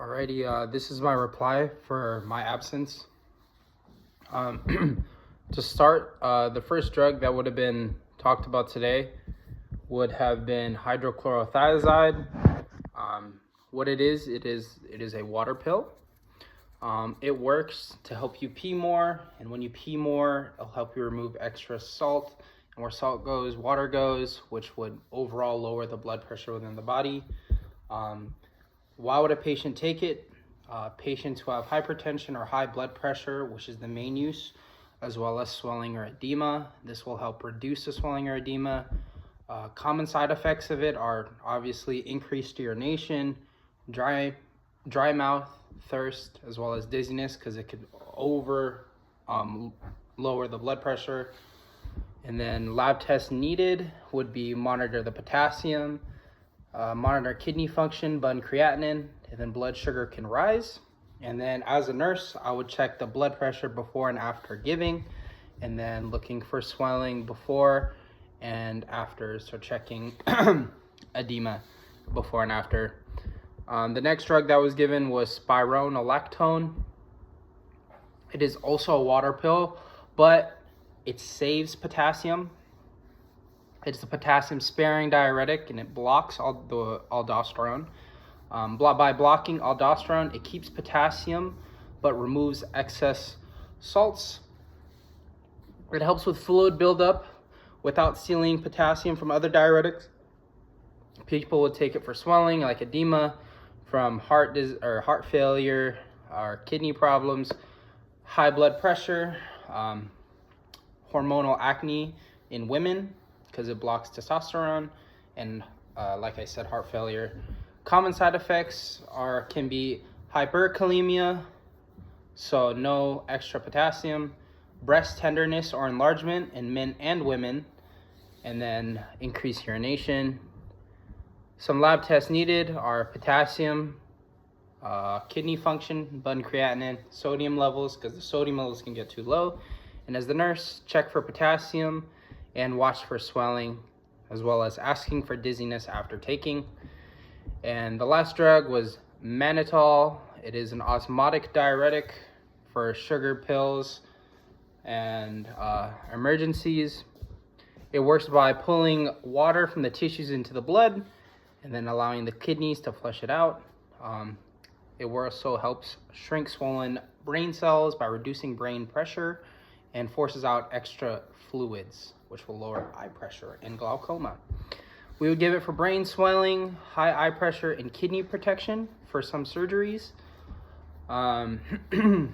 Alrighty, this is my reply for my absence. To start, the first drug that would have been talked about today would have been hydrochlorothiazide. What it is a water pill. It works to help you pee more, and when you pee more, it'll help you remove extra salt. And where salt goes, water goes, which would overall lower the blood pressure within the body. Why would a patient take it? Patients who have hypertension or high blood pressure, which is the main use, as well as swelling or edema. This will help reduce the swelling or edema. Common side effects of it are obviously increased urination, dry mouth, thirst, as well as dizziness, because it could lower the blood pressure. And then lab tests needed would be monitor the potassium, monitor kidney function, blood creatinine, and then blood sugar can rise. And then as a nurse, I would check the blood pressure before and after giving, and then looking for swelling before and after, so checking edema before and after. The next drug that was given was spironolactone. It is also a water pill, but it saves potassium. It's a potassium sparing diuretic, and it blocks aldosterone. By blocking aldosterone, it keeps potassium but removes excess salts. It helps with fluid buildup without sealing potassium from other diuretics. People would take it for swelling, like edema, from heart failure, or kidney problems, high blood pressure, hormonal acne in women, because it blocks testosterone, and like I said, heart failure. Common side effects can be hyperkalemia, so no extra potassium, breast tenderness or enlargement in men and women, and then increased urination. Some lab tests needed are potassium, kidney function, blood creatinine, sodium levels, because the sodium levels can get too low. And as the nurse, check for potassium and watch for swelling, as well as asking for dizziness after taking. And the last drug was mannitol. It is an osmotic diuretic for sugar pills and emergencies. It works by pulling water from the tissues into the blood and then allowing the kidneys to flush it out. It also helps shrink swollen brain cells by reducing brain pressure and forces out extra fluids, which will lower eye pressure and glaucoma. We would give it for brain swelling, high eye pressure, and kidney protection for some surgeries. Common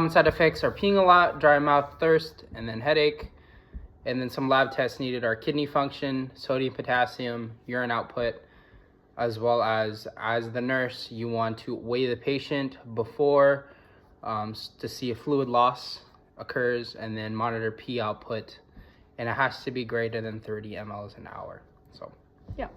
side effects are peeing a lot, dry mouth, thirst, and then headache. And then some lab tests needed are kidney function, sodium, potassium, urine output, as well as the nurse, you want to weigh the patient before to see if fluid loss occurs, and then monitor pee output, and it has to be greater than 30 mLs an hour. So yeah.